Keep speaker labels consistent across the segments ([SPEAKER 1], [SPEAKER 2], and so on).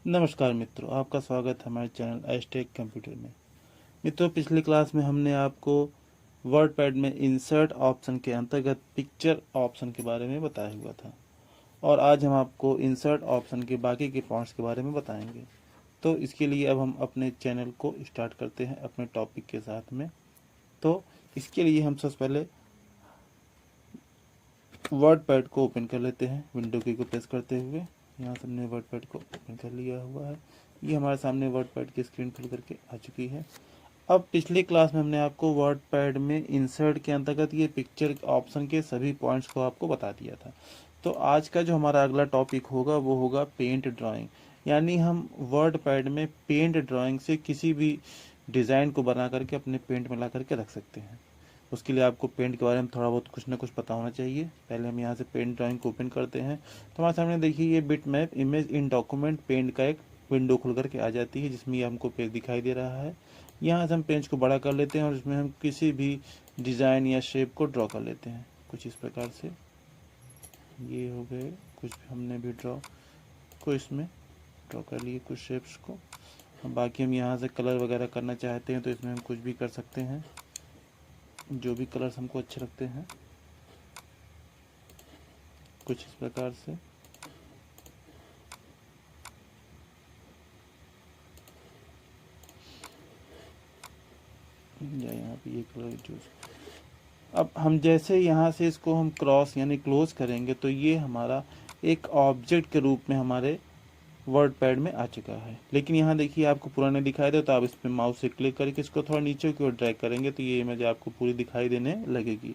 [SPEAKER 1] नमस्कार मित्रों, आपका स्वागत है हमारे चैनल एस्टेक कंप्यूटर में। मित्रों, पिछली क्लास में हमने आपको वर्डपैड में इंसर्ट ऑप्शन के अंतर्गत पिक्चर ऑप्शन के बारे में बताया हुआ था और आज हम आपको इंसर्ट ऑप्शन के बाकी के पॉइंट्स के बारे में बताएंगे। तो इसके लिए अब हम अपने चैनल को स्टार्ट करते हैं अपने टॉपिक के साथ में। तो इसके लिए हम सबसे पहले वर्डपैड को ओपन कर लेते हैं, विंडो की को प्रेस करते हुए। यहाँ से हमने वर्डपैड को ओपन कर लिया हुआ है। ये हमारे सामने वर्डपैड की स्क्रीन खुल करके आ चुकी है। अब पिछली क्लास में हमने आपको वर्डपैड में इंसर्ट के अंतर्गत ये पिक्चर ऑप्शन के सभी पॉइंट्स को आपको बता दिया था। तो आज का जो हमारा अगला टॉपिक होगा वो होगा पेंट ड्राइंग, यानी हम वर्डपैड में पेंट ड्राइंग से किसी भी डिज़ाइन को बना करके अपने पेंट में ला करके रख सकते हैं। उसके लिए आपको पेंट के बारे में थोड़ा बहुत कुछ ना कुछ पता होना चाहिए। पहले हम यहाँ से पेंट ड्राइंग को ओपन करते हैं तो हमारे सामने देखिए ये bitmap image in document paint का एक विंडो खुल करके आ जाती है, जिसमें ये हमको पेज दिखाई दे रहा है। यहाँ से हम पेज को बड़ा कर लेते हैं और इसमें हम किसी भी डिज़ाइन या शेप को ड्रॉ कर लेते हैं कुछ इस प्रकार से। ये हो गए कुछ हमने भी ड्रॉ को इसमें ड्रॉ कर लिए कुछ शेप्स को। अब बाकी हम यहाँ से कलर वगैरह करना चाहते हैं तो इसमें हम कुछ भी कर सकते हैं, जो भी कलर्स हमको अच्छे लगते हैं कुछ इस प्रकार से। या यहाँ पे ये कलर चूज। अब हम जैसे यहाँ से इसको हम क्रॉस यानी क्लोज करेंगे तो ये हमारा एक ऑब्जेक्ट के रूप में हमारे वर्डपैड में आ चुका है। लेकिन यहाँ देखिए आपको पूरा नहीं दिखाई दे तो आप इस पर माउस से क्लिक करके इसको थोड़ा नीचे की ओर ड्रैग करेंगे तो ये इमेज आपको पूरी दिखाई देने लगेगी।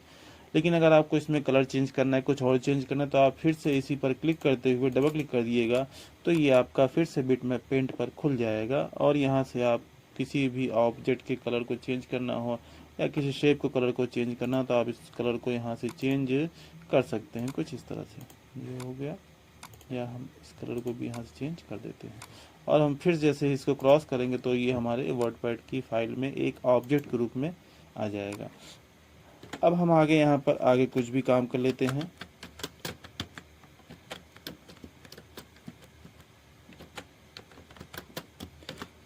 [SPEAKER 1] लेकिन अगर आपको इसमें कलर चेंज करना है, कुछ और चेंज करना है, तो आप फिर से इसी पर क्लिक करते हुए डबल क्लिक कर दिएगा तो ये आपका फिर से बिट मैप पेंट पर खुल जाएगा और यहाँ से आप किसी भी ऑब्जेक्ट के कलर को चेंज करना हो या किसी शेप को कलर को चेंज करना हो तो आप इस कलर को यहाँ से चेंज कर सकते हैं कुछ इस तरह से। ये हो गया, या हम इस कलर को भी यहाँ से चेंज कर देते हैं और हम फिर जैसे ही इसको क्रॉस करेंगे तो ये हमारे वर्डपैड की फाइल में एक ऑब्जेक्ट के रूप में आ जाएगा। अब हम आगे यहाँ पर आगे कुछ भी काम कर लेते हैं।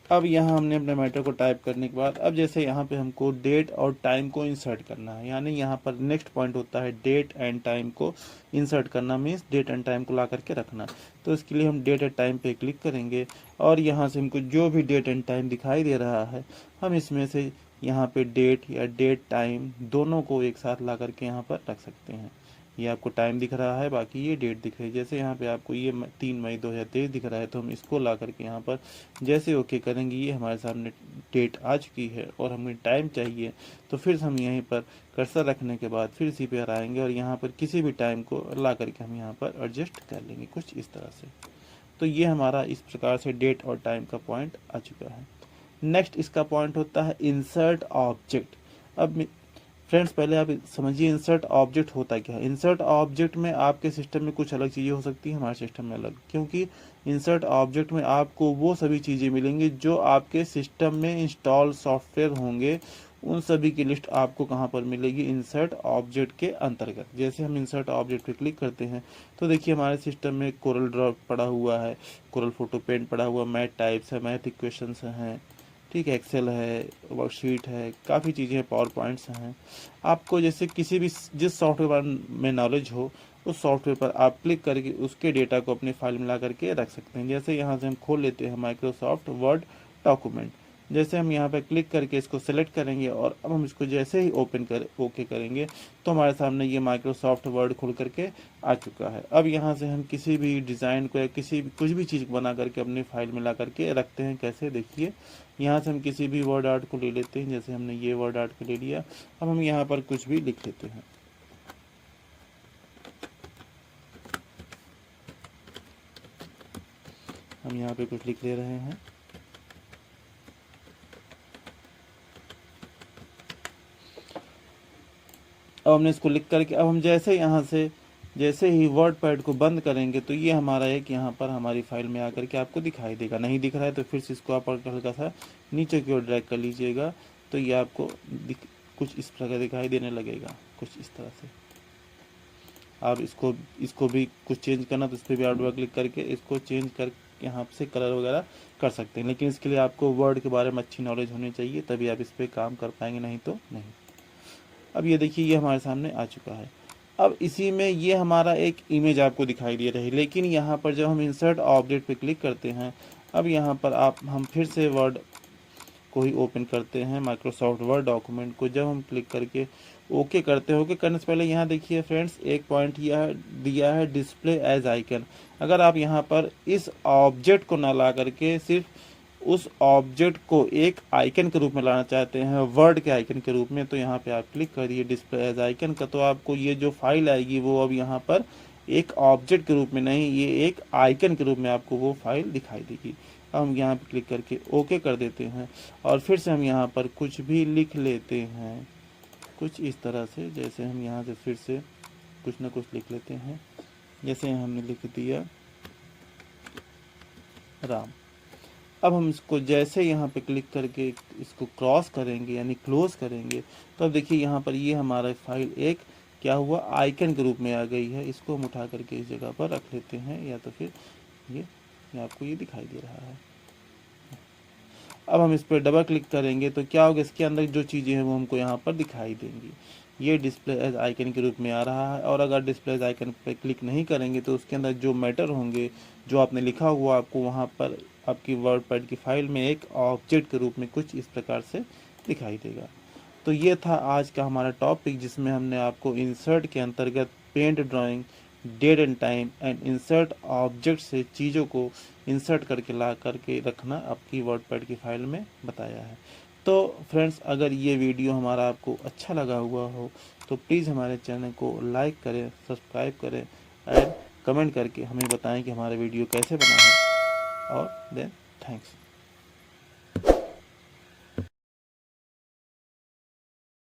[SPEAKER 1] अब यहाँ हमने अपने मैटर को टाइप करने के बाद अब जैसे यहाँ पे हमको डेट और टाइम को इंसर्ट करना है, यानी यहाँ पर नेक्स्ट पॉइंट होता है डेट एंड टाइम को इंसर्ट करना, मीन्स डेट एंड टाइम को ला करके रखना। तो इसके लिए हम डेट एंड टाइम पे क्लिक करेंगे और यहाँ से हमको जो भी डेट एंड टाइम दिखाई दे रहा है हम इसमें से यहाँ पे डेट या डेट टाइम दोनों को एक साथ ला करके यहाँ पर रख सकते हैं। ये आपको टाइम दिख रहा है, बाकी ये डेट दिख रही है। जैसे यहाँ पे आपको ये 3 मई 2023 दिख रहा है तो हम इसको ला करके यहाँ पर जैसे ओके करेंगे ये हमारे सामने डेट आ चुकी है और हमें टाइम चाहिए तो फिर हम यहीं पर कर्सर रखने के बाद फिर इसी पर आएंगे और यहाँ पर किसी भी टाइम को ला करके हम यहाँ पर एडजस्ट कर लेंगे कुछ इस तरह से। तो ये हमारा इस प्रकार से डेट और टाइम का पॉइंट आ चुका है। नेक्स्ट इसका पॉइंट होता है इंसर्ट ऑब्जेक्ट। अब फ्रेंड्स पहले आप समझिए इंसर्ट ऑब्जेक्ट होता क्या है। इंसर्ट ऑब्जेक्ट में आपके सिस्टम में कुछ अलग चीज़ें हो सकती हैं, हमारे सिस्टम में अलग, क्योंकि इंसर्ट ऑब्जेक्ट में आपको वो सभी चीज़ें मिलेंगी जो आपके सिस्टम में इंस्टॉल सॉफ्टवेयर होंगे। उन सभी की लिस्ट आपको कहाँ पर मिलेगी, इंसर्ट ऑब्जेक्ट के अंतर्गत। जैसे हम इंसर्ट ऑब्जेक्ट पे क्लिक करते हैं तो देखिए हमारे सिस्टम में कोरल ड्रॉ पड़ा हुआ है, कोरल फोटो पेंट पड़ा हुआ, मैथ टाइप्स है, मैथ इक्वेशंस हैं, ठीक है, एक्सेल है, वर्कशीट है, काफ़ी चीज़ें हैं, पावर पॉइंट्स हैं। आपको जैसे किसी भी जिस सॉफ्टवेयर में नॉलेज हो उस सॉफ्टवेयर पर आप क्लिक करके उसके डेटा को अपनी फाइल में ला करके रख सकते हैं। जैसे यहाँ से हम खोल लेते हैं माइक्रोसॉफ्ट वर्ड डॉक्यूमेंट। जैसे हम यहाँ पर क्लिक करके इसको सेलेक्ट करेंगे और अब हम इसको जैसे ही ओके करेंगे तो हमारे सामने ये माइक्रोसॉफ्ट वर्ड खुल करके आ चुका है। अब यहाँ से हम किसी भी डिज़ाइन को या किसी भी कुछ भी चीज़ बना करके अपनी फाइल में ला करके रखते हैं। कैसे, देखिए यहाँ से हम किसी भी वर्ड आर्ट को ले लेते हैं। जैसे हमने ये वर्ड आर्ट को ले लिया, अब हम यहाँ पर कुछ भी लिख लेते हैं। हम यहाँ पे कुछ लिख ले रहे हैं। अब हमने इसको लिख करके अब हम जैसे यहाँ से जैसे ही वर्डपैड को बंद करेंगे तो ये हमारा एक यहाँ पर हमारी फाइल में आकर के आपको दिखाई देगा। नहीं दिख रहा है तो फिर से इसको आप हल्का सा नीचे की ओर ड्रैग कर लीजिएगा तो ये आपको कुछ इस प्रकार दिखाई देने लगेगा कुछ इस तरह से। आप इसको भी कुछ चेंज करना तो इस पर भी आप डबल क्लिक करके इसको चेंज कर यहाँ से कलर वगैरह कर सकते हैं, लेकिन इसके लिए आपको वर्ड के बारे में अच्छी नॉलेज होनी चाहिए, तभी आप इस पर काम कर पाएंगे, नहीं तो नहीं। अब ये देखिए ये हमारे सामने आ चुका है। अब इसी में ये हमारा एक इमेज आपको दिखाई दे रही है, लेकिन यहाँ पर जब हम इंसर्ट ऑब्जेक्ट पे क्लिक करते हैं, अब यहाँ पर हम फिर से वर्ड को ही ओपन करते हैं, माइक्रोसॉफ्ट वर्ड डॉक्यूमेंट को। जब हम क्लिक करके ओके करते हैं, ओके करने से पहले यहाँ देखिए फ्रेंड्स एक पॉइंट यह दिया है डिस्प्ले एज आइकन। अगर आप यहाँ पर इस ऑब्जेक्ट को ना ला करके सिर्फ उस ऑब्जेक्ट को एक आइकन के रूप में लाना चाहते हैं, वर्ड के आइकन के रूप में, तो यहाँ पे आप क्लिक करिए डिस्प्ले एज आइकन का, तो आपको ये जो फाइल आएगी वो अब यहाँ पर एक ऑब्जेक्ट के रूप में नहीं, ये एक आइकन के रूप में आपको वो फाइल दिखाई देगी। अब हम यहाँ पे क्लिक करके ओके कर देते हैं और फिर से हम यहाँ पर कुछ भी लिख लेते हैं, कुछ इस तरह से। जैसे हम यहाँ से फिर से कुछ ना कुछ लिख लेते हैं, जैसे हमने लिख दिया राम। अब हम इसको जैसे यहाँ पे क्लिक करके इसको क्रॉस करेंगे यानी क्लोज करेंगे, तो अब देखिए यहाँ पर ये हमारा फाइल एक क्या हुआ, आइकन के रूप में आ गई है। इसको हम उठा करके इस जगह पर रख लेते हैं, या तो फिर ये आपको ये दिखाई दे रहा है। अब हम इस पर डबल क्लिक करेंगे तो क्या होगा, इसके अंदर जो चीज़ें हैं वो हमको यहाँ पर दिखाई देंगी। ये डिस्प्ले एज आइकन के रूप में आ रहा है। और अगर डिस्प्ले एज आइकन पे क्लिक नहीं करेंगे तो उसके अंदर जो मैटर होंगे, जो आपने लिखा हुआ, आपको वहाँ पर आपकी वर्डपैड की फाइल में एक ऑब्जेक्ट के रूप में कुछ इस प्रकार से दिखाई देगा। तो ये था आज का हमारा टॉपिक, जिसमें हमने आपको इंसर्ट के अंतर्गत paint drawing, date and time and insert object से चीज़ों को इंसर्ट करके ला करके रखना आपकी वर्डपैड की फाइल में बताया है। तो फ्रेंड्स, अगर ये वीडियो हमारा आपको अच्छा लगा हुआ हो तो प्लीज़ हमारे चैनल को लाइक करें, सब्सक्राइब करें एंड कमेंट करके हमें बताएं कि हमारा वीडियो कैसे बना है। और देन थैंक्स।